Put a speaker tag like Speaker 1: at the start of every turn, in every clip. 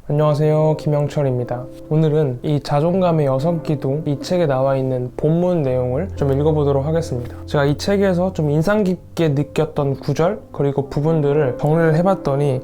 Speaker 1: 안녕하세요, 김영철입니다. 오늘은 이 자존감의 6기둥, 이 책에 나와 있는 본문 내용을 좀 읽어보도록 하겠습니다. 제가 이 책에서 좀 인상 깊게 느꼈던 구절 그리고 부분들을 정리를 해봤더니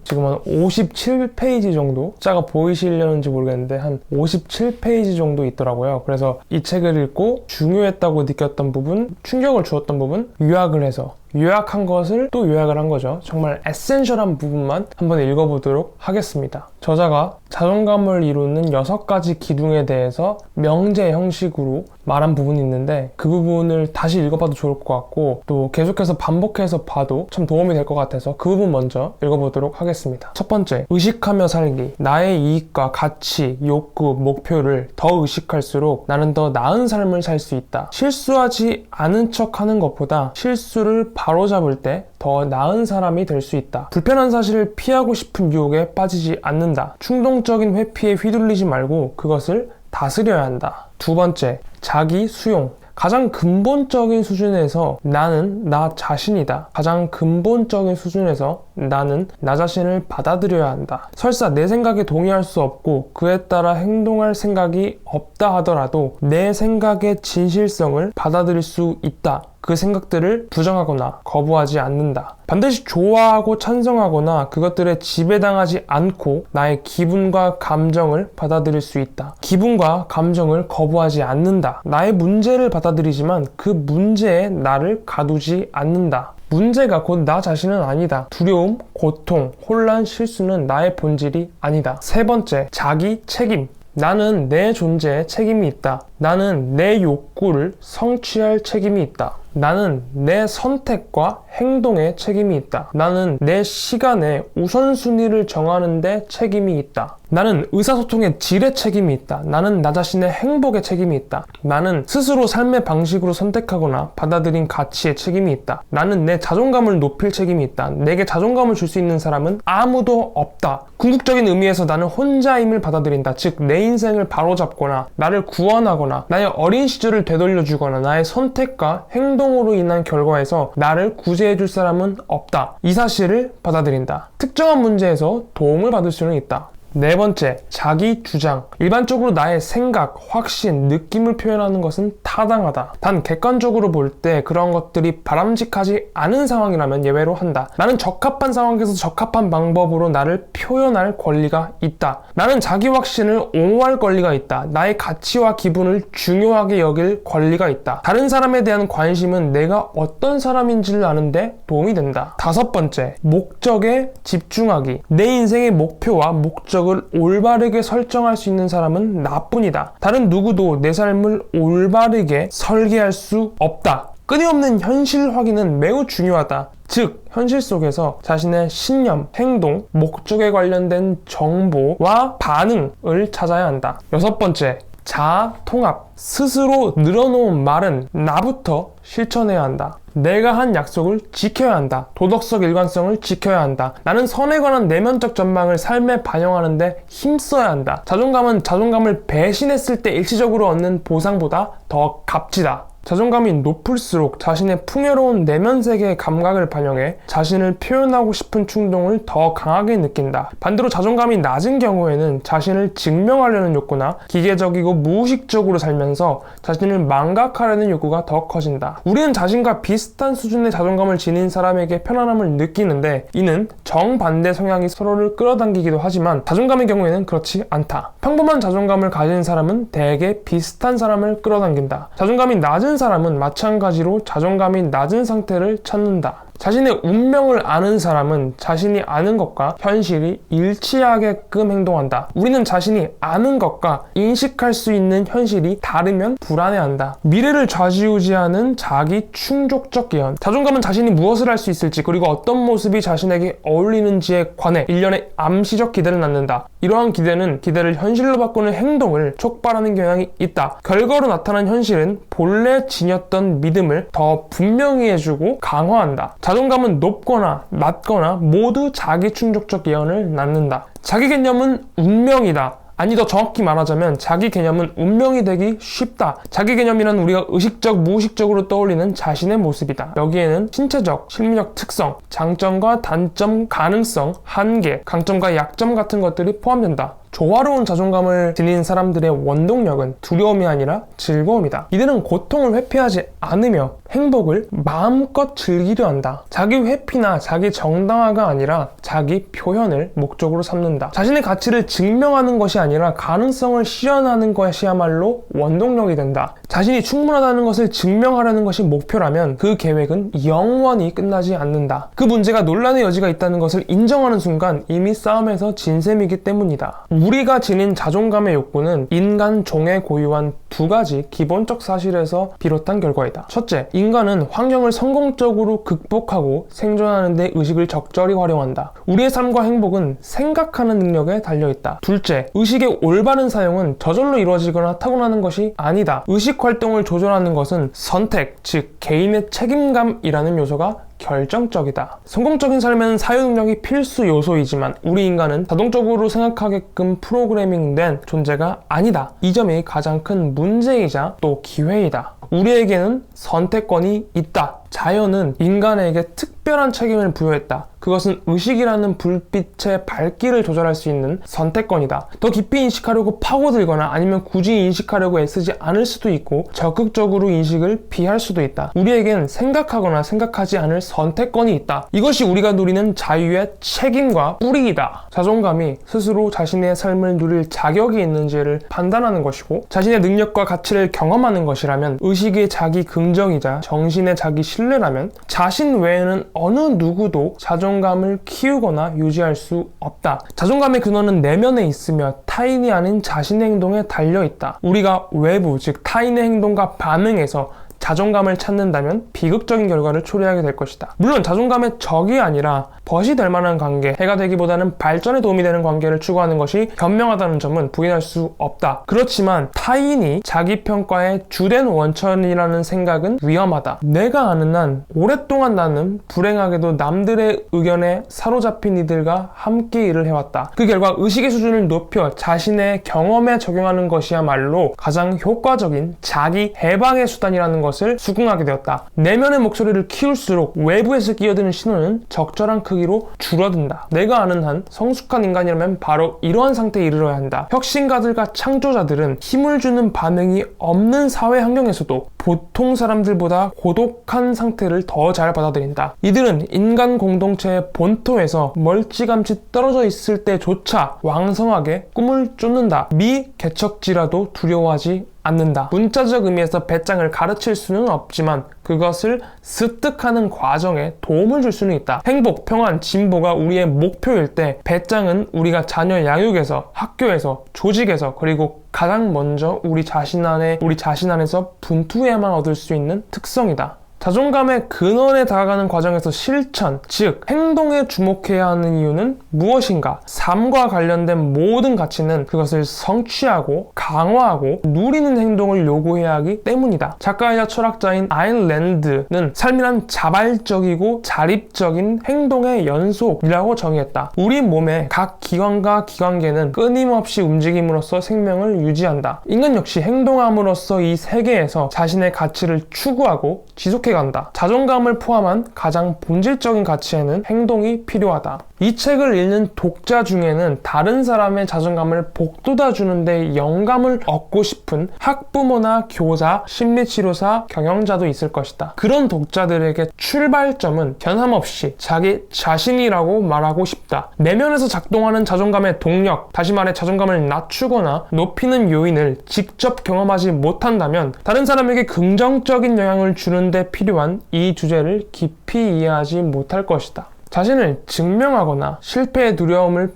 Speaker 1: 지금 한 57페이지 정도? 숫자가 보이시려는지 모르겠는데 한 57페이지 정도 있더라고요. 그래서 이 책을 읽고 중요했다고 느꼈던 부분, 충격을 주었던 부분 요약을 해서 요약한 것을 또 요약을 한 거죠. 정말 에센셜한 부분만 한번 읽어보도록 하겠습니다. 저자가 자존감을 이루는 6가지 기둥에 대해서 명제 형식으로 말한 부분이 있는데 그 부분을 다시 읽어봐도 좋을 것 같고 또 계속해서 반복해서 봐도 참 도움이 될 것 같아서 그 부분 먼저 읽어보도록 하겠습니다. 첫 번째, 의식하며 살기. 나의 이익과 가치, 욕구, 목표를 더 의식할수록 나는 더 나은 삶을 살 수 있다. 실수하지 않은 척 하는 것보다 실수를 바로잡을 때 더 나은 사람이 될 수 있다. 불편한 사실을 피하고 싶은 유혹에 빠지지 않는다. 충동적인 회피에 휘둘리지 말고 그것을 다스려야 한다. 두 번째, 자기 수용. 가장 근본적인 수준에서 나는 나 자신이다. 가장 근본적인 수준에서 나는 나 자신을 받아들여야 한다. 설사 내 생각에 동의할 수 없고 그에 따라 행동할 생각이 없다 하더라도 내 생각의 진실성을 받아들일 수 있다. 그 생각들을 부정하거나 거부하지 않는다. 반드시 좋아하고 찬성하거나 그것들에 지배당하지 않고 나의 기분과 감정을 받아들일 수 있다. 기분과 감정을 거부하지 않는다. 나의 문제를 받아들이지만 그 문제에 나를 가두지 않는다. 문제가 곧 나 자신은 아니다. 두려움, 고통, 혼란, 실수는 나의 본질이 아니다. 세 번째, 자기 책임. 나는 내 존재에 책임이 있다. 나는 내 욕구를 성취할 책임이 있다. 나는 내 선택과 행동에 책임이 있다. 나는 내 시간의 우선순위를 정하는 데 책임이 있다. 나는 의사소통의 질에 책임이 있다. 나는 나 자신의 행복에 책임이 있다. 나는 스스로 삶의 방식으로 선택하거나 받아들인 가치에 책임이 있다. 나는 내 자존감을 높일 책임이 있다. 내게 자존감을 줄 수 있는 사람은 아무도 없다. 궁극적인 의미에서 나는 혼자임을 받아들인다. 즉, 내 인생을 바로잡거나 나를 구원하거나 나의 어린 시절을 되돌려주거나 나의 선택과 행동으로 인한 결과에서 나를 구제해줄 사람은 없다. 이 사실을 받아들인다. 특정한 문제에서 도움을 받을 수는 있다. 네 번째, 자기 주장. 일반적으로 나의 생각, 확신, 느낌을 표현하는 것은 타당하다. 단 객관적으로 볼 때 그런 것들이 바람직하지 않은 상황이라면 예외로 한다. 나는 적합한 상황에서 적합한 방법으로 나를 표현할 권리가 있다. 나는 자기 확신을 옹호할 권리가 있다. 나의 가치와 기분을 중요하게 여길 권리가 있다. 다른 사람에 대한 관심은 내가 어떤 사람인지를 아는데 도움이 된다. 다섯 번째, 목적에 집중하기. 내 인생의 목표와 목적을 올바르게 설정할 수 있는 사람은 나뿐이다. 다른 누구도 내 삶을 올바르게 설계할 수 없다. 끊임없는 현실 확인은 매우 중요하다. 즉, 현실 속에서 자신의 신념, 행동, 목적에 관련된 정보와 반응을 찾아야 한다. 여섯 번째, 자아 통합. 스스로 늘어놓은 말은 나부터 실천해야 한다. 내가 한 약속을 지켜야 한다. 도덕적 일관성을 지켜야 한다. 나는 선에 관한 내면적 전망을 삶에 반영하는데 힘써야 한다. 자존감은 자존감을 배신했을 때 일시적으로 얻는 보상보다 더 값지다. 자존감이 높을수록 자신의 풍요로운 내면 세계의 감각을 반영해 자신을 표현하고 싶은 충동을 더 강하게 느낀다. 반대로 자존감이 낮은 경우에는 자신을 증명하려는 욕구나 기계적이고 무의식적으로 살면서 자신을 망각하려는 욕구가 더 커진다. 우리는 자신과 비슷한 수준의 자존감을 지닌 사람에게 편안함을 느끼는데 이는 정반대 성향이 서로를 끌어당기기도 하지만 자존감의 경우에는 그렇지 않다. 평범한 자존감을 가진 사람은 대개 비슷한 사람을 끌어당긴다. 자존감이 낮은 사람은 마찬가지로 자존감이 낮은 상태를 찾는다. 자신의 운명을 아는 사람은 자신이 아는 것과 현실이 일치하게끔 행동한다. 우리는 자신이 아는 것과 인식할 수 있는 현실이 다르면 불안해한다. 미래를 좌지우지하는 자기 충족적 예언. 자존감은 자신이 무엇을 할 수 있을지 그리고 어떤 모습이 자신에게 어울리는지에 관해 일련의 암시적 기대를 낳는다. 이러한 기대는 기대를 현실로 바꾸는 행동을 촉발하는 경향이 있다. 결과로 나타난 현실은 본래 지녔던 믿음을 더 분명히 해주고 강화한다. 자존감은 높거나 낮거나 모두 자기 충족적 예언을 낳는다. 자기 개념은 운명이다. 아니, 더 정확히 말하자면 자기 개념은 운명이 되기 쉽다. 자기 개념이란 우리가 의식적, 무의식적으로 떠올리는 자신의 모습이다. 여기에는 신체적, 심리적 특성, 장점과 단점, 가능성, 한계, 강점과 약점 같은 것들이 포함된다. 조화로운 자존감을 지닌 사람들의 원동력은 두려움이 아니라 즐거움이다. 이들은 고통을 회피하지 않으며 행복을 마음껏 즐기려 한다. 자기 회피나 자기 정당화가 아니라 자기 표현을 목적으로 삼는다. 자신의 가치를 증명하는 것이 아니라 가능성을 실현하는 것이야말로 원동력이 된다. 자신이 충분하다는 것을 증명하려는 것이 목표라면 그 계획은 영원히 끝나지 않는다. 그 문제가 논란의 여지가 있다는 것을 인정하는 순간 이미 싸움에서 진 셈이기 때문이다. 우리가 지닌 자존감의 욕구는 인간 종에 고유한 두 가지 기본적 사실에서 비롯한 결과이다. 첫째, 인간은 환경을 성공적으로 극복하고 생존하는 데 의식을 적절히 활용한다. 우리의 삶과 행복은 생각하는 능력에 달려있다. 둘째, 의식의 올바른 사용은 저절로 이루어지거나 타고나는 것이 아니다. 의식 활동을 조절하는 것은 선택, 즉 개인의 책임감이라는 요소가 결정적이다. 성공적인 삶에는 사유능력이 필수 요소이지만 우리 인간은 자동적으로 생각하게끔 프로그래밍된 존재가 아니다. 이 점이 가장 큰 문제이자 또 기회이다. 우리에게는 선택권이 있다. 자연은 인간에게 특별한 책임을 부여했다. 그것은 의식이라는 불빛의 밝기를 조절할 수 있는 선택권이다. 더 깊이 인식하려고 파고들거나 아니면 굳이 인식하려고 애쓰지 않을 수도 있고 적극적으로 인식을 피할 수도 있다. 우리에겐 생각하거나 생각하지 않을 선택권이 있다. 이것이 우리가 누리는 자유의 책임과 뿌리이다. 자존감이 스스로 자신의 삶을 누릴 자격이 있는지를 판단하는 것이고 자신의 능력과 가치를 경험하는 것이라면 의식의 자기 긍정이자 정신의 자기 신뢰라면 자신 외에는 어느 누구도 자존감을 키우거나 유지할 수 없다. 자존감의 근원은 내면에 있으며 타인이 아닌 자신의 행동에 달려있다. 우리가 외부, 즉 타인의 행동과 반응에서 자존감을 찾는다면 비극적인 결과를 초래하게 될 것이다. 물론 자존감의 적이 아니라 벗이 될 만한 관계, 해가 되기보다는 발전에 도움이 되는 관계를 추구하는 것이 현명하다는 점은 부인할 수 없다. 그렇지만 타인이 자기 평가의 주된 원천이라는 생각은 위험하다. 내가 아는 한 오랫동안 나는 불행하게도 남들의 의견에 사로잡힌 이들과 함께 일을 해왔다. 그 결과 의식의 수준을 높여 자신의 경험에 적용하는 것이야말로 가장 효과적인 자기 해방의 수단이라는 것을 수긍하게 되었다. 내면의 목소리를 키울수록 외부에서 끼어드는 신호는 적절한 크기로 줄어든다. 내가 아는 한 성숙한 인간이라면 바로 이러한 상태에 이르러야 한다. 혁신가들과 창조자들은 힘을 주는 반응이 없는 사회 환경에서도 보통 사람들보다 고독한 상태를 더 잘 받아들인다. 이들은 인간 공동체의 본토에서 멀찌감치 떨어져 있을 때조차 왕성하게 꿈을 쫓는다. 개척지라도 두려워하지 않는다. 문자적 의미에서 배짱을 가르칠 수는 없지만 그것을 습득하는 과정에 도움을 줄 수는 있다. 행복, 평안, 진보가 우리의 목표일 때 배짱은 우리가 자녀 양육에서, 학교에서, 조직에서, 그리고 가장 먼저 우리 자신 안에서 분투해야만 얻을 수 있는 특성이다. 자존감의 근원에 다가가는 과정에서 실천, 즉 행동에 주목해야 하는 이유는 무엇인가? 삶과 관련된 모든 가치는 그것을 성취하고 강화하고 누리는 행동을 요구해야 하기 때문이다. 작가이자 철학자인 아인 랜드는 삶이란 자발적이고 자립적인 행동의 연속이라고 정의했다. 우리 몸의 각 기관과 기관계는 끊임없이 움직임으로써 생명을 유지한다. 인간 역시 행동함으로써 이 세계에서 자신의 가치를 추구하고 지속해간다. 자존감을 포함한 가장 본질적인 가치에는 행동이 필요하다. 이 책을 읽는 독자 중에는 다른 사람의 자존감을 복돋아주는데 영감을 얻고 싶은 학부모나 교사, 심리치료사, 경영자도 있을 것이다. 그런 독자들에게 출발점은 변함없이 자기 자신이라고 말하고 싶다. 내면에서 작동하는 자존감의 동력, 다시 말해 자존감을 낮추거나 높이는 요인을 직접 경험하지 못한다면 다른 사람에게 긍정적인 영향을 주는데 필요한 이 주제를 깊이 이해하지 못할 것이다. 자신을 증명하거나 실패의 두려움을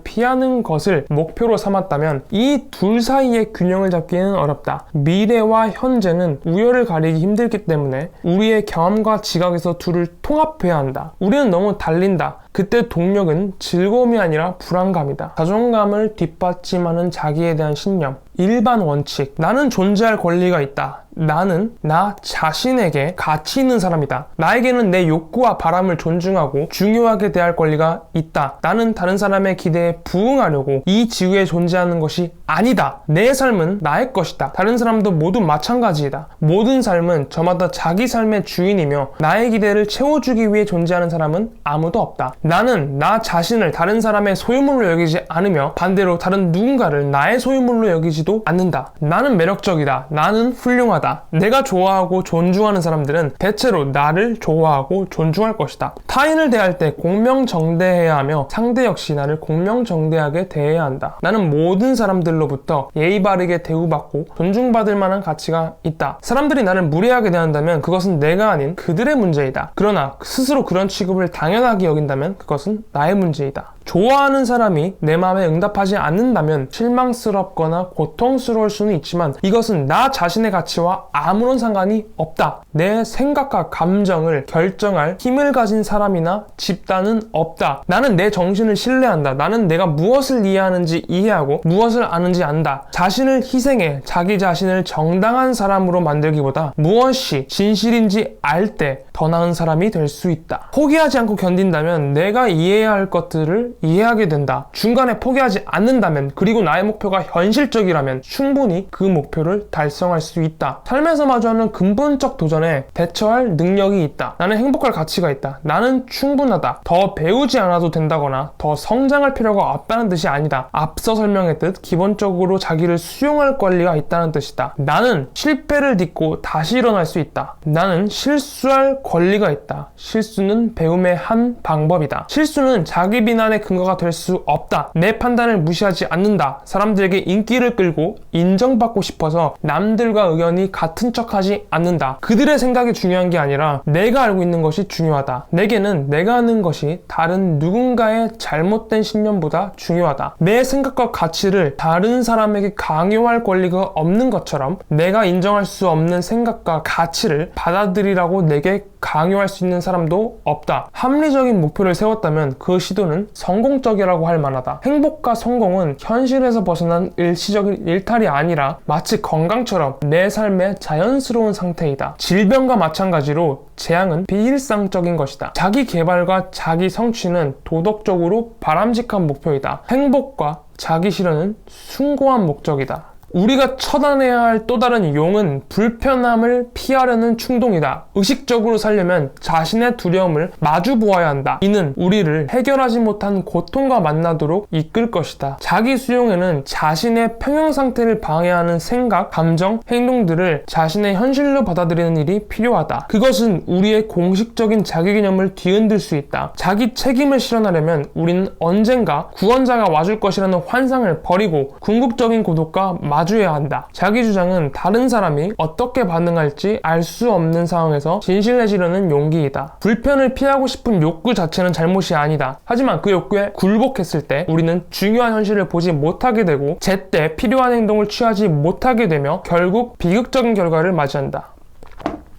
Speaker 1: 피하는 것을 목표로 삼았다면 이 둘 사이의 균형을 잡기는 어렵다. 미래와 현재는 우열을 가리기 힘들기 때문에 우리의 경험과 지각에서 둘을 통합해야 한다. 우리는 너무 달린다. 그때 동력은 즐거움이 아니라 불안감이다. 자존감을 뒷받침하는 자기에 대한 신념, 일반 원칙, 나는 존재할 권리가 있다. 나는 나 자신에게 가치 있는 사람이다. 나에게는 내 욕구와 바람을 존중하고 중요하게 대할 권리가 있다. 나는 다른 사람의 기대에 부응하려고 이 지구에 존재하는 것이 아니다. 내 삶은 나의 것이다. 다른 사람도 모두 마찬가지이다. 모든 삶은 저마다 자기 삶의 주인이며 나의 기대를 채워주기 위해 존재하는 사람은 아무도 없다. 나는 나 자신을 다른 사람의 소유물로 여기지 않으며 반대로 다른 누군가를 나의 소유물로 여기지도 않는다. 나는 매력적이다. 나는 훌륭하다. 내가 좋아하고 존중하는 사람들은 대체로 나를 좋아하고 존중할 것이다. 타인을 대할 때 공명정대해야 하며 상대 역시 나를 공명정대하게 대해야 한다. 나는 모든 사람들로부터 예의 바르게 대우받고 존중받을 만한 가치가 있다. 사람들이 나를 무례하게 대한다면 그것은 내가 아닌 그들의 문제이다. 그러나 스스로 그런 취급을 당연하게 여긴다면 그것은 나의 문제이다. 좋아하는 사람이 내 마음에 응답하지 않는다면 실망스럽거나 고통스러울 수는 있지만 이것은 나 자신의 가치와 아무런 상관이 없다. 내 생각과 감정을 결정할 힘을 가진 사람이나 집단은 없다. 나는 내 정신을 신뢰한다. 나는 내가 무엇을 이해하는지 이해하고 무엇을 아는지 안다. 자신을 희생해 자기 자신을 정당한 사람으로 만들기보다 무엇이 진실인지 알 때 더 나은 사람이 될 수 있다. 포기하지 않고 견딘다면 내가 이해해야 할 것들을 이해하게 된다. 중간에 포기하지 않는다면 그리고 나의 목표가 현실적이라면 충분히 그 목표를 달성할 수 있다. 삶에서 마주하는 근본적 도전에 대처할 능력이 있다. 나는 행복할 가치가 있다. 나는 충분하다. 더 배우지 않아도 된다거나 더 성장할 필요가 없다는 뜻이 아니다. 앞서 설명했듯 기본적으로 자기를 수용할 권리가 있다는 뜻이다. 나는 실패를 딛고 다시 일어날 수 있다. 나는 실수할 권리가 있다. 실수는 배움의 한 방법이다. 실수는 자기 비난의 근거가 될 수 없다. 내 판단을 무시하지 않는다. 사람들에게 인기를 끌고 인정받고 싶어서 남들과 의견이 같은 척하지 않는다. 그들의 생각이 중요한 게 아니라 내가 알고 있는 것이 중요하다. 내게는 내가 아는 것이 다른 누군가의 잘못된 신념보다 중요하다. 내 생각과 가치를 다른 사람에게 강요할 권리가 없는 것처럼 내가 인정할 수 없는 생각과 가치를 받아들이라고 내게 강요할 수 있는 사람도 없다. 합리적인 목표를 세웠다면 그 시도는 성공적이라고 할 만하다. 행복과 성공은 현실에서 벗어난 일시적인 일탈이 아니라 마치 건강처럼 내 삶의 자연스러운 상태이다. 질병과 마찬가지로 재앙은 비일상적인 것이다. 자기 개발과 자기 성취는 도덕적으로 바람직한 목표이다. 행복과 자기 실현은 숭고한 목적이다. 우리가 처단해야 할 또 다른 용은 불편함을 피하려는 충동이다. 의식적으로 살려면 자신의 두려움을 마주 보아야 한다. 이는 우리를 해결하지 못한 고통과 만나도록 이끌 것이다. 자기 수용에는 자신의 평형 상태를 방해하는 생각, 감정, 행동들을 자신의 현실로 받아들이는 일이 필요하다. 그것은 우리의 공식적인 자기 개념을 뒤흔들 수 있다. 자기 책임을 실현하려면 우리는 언젠가 구원자가 와줄 것이라는 환상을 버리고 궁극적인 고독과 마주해야 한다. 자기 주장은 다른 사람이 어떻게 반응할지 알 수 없는 상황에서 진실해지려는 용기이다. 불편을 피하고 싶은 욕구 자체는 잘못이 아니다. 하지만 그 욕구에 굴복했을 때 우리는 중요한 현실을 보지 못하게 되고 제때 필요한 행동을 취하지 못하게 되며 결국 비극적인 결과를 맞이한다.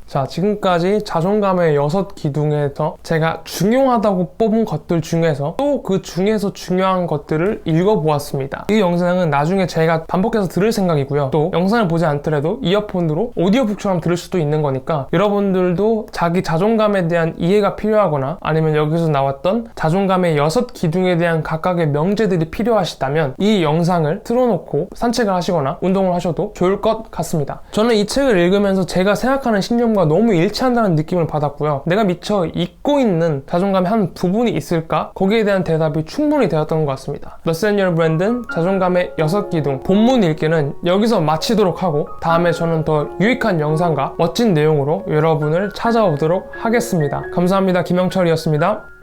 Speaker 1: 자, 지금까지 자존감의 6기둥에서 제가 중요하다고 뽑은 것들 중에서 또 그 중에서 중요한 것들을 읽어보았습니다. 이 영상은 나중에 제가 반복해서 들을 생각이고요. 또 영상을 보지 않더라도 이어폰으로 오디오북처럼 들을 수도 있는 거니까 여러분들도 자기 자존감에 대한 이해가 필요하거나 아니면 여기서 나왔던 자존감의 6기둥에 대한 각각의 명제들이 필요하시다면 이 영상을 틀어놓고 산책을 하시거나 운동을 하셔도 좋을 것 같습니다. 저는 이 책을 읽으면서 제가 생각하는 신념과 너무 일치한다는 느낌을 받았고요. 내가 미처 잊고 있는 자존감의 한 부분이 있을까? 거기에 대한 대답이 충분히 되었던 것 같습니다. The Senior Brand은 자존감의 6기둥 본문 읽기는 여기서 마치도록 하고 다음에 저는 더 유익한 영상과 멋진 내용으로 여러분을 찾아오도록 하겠습니다. 감사합니다. 김영철이었습니다.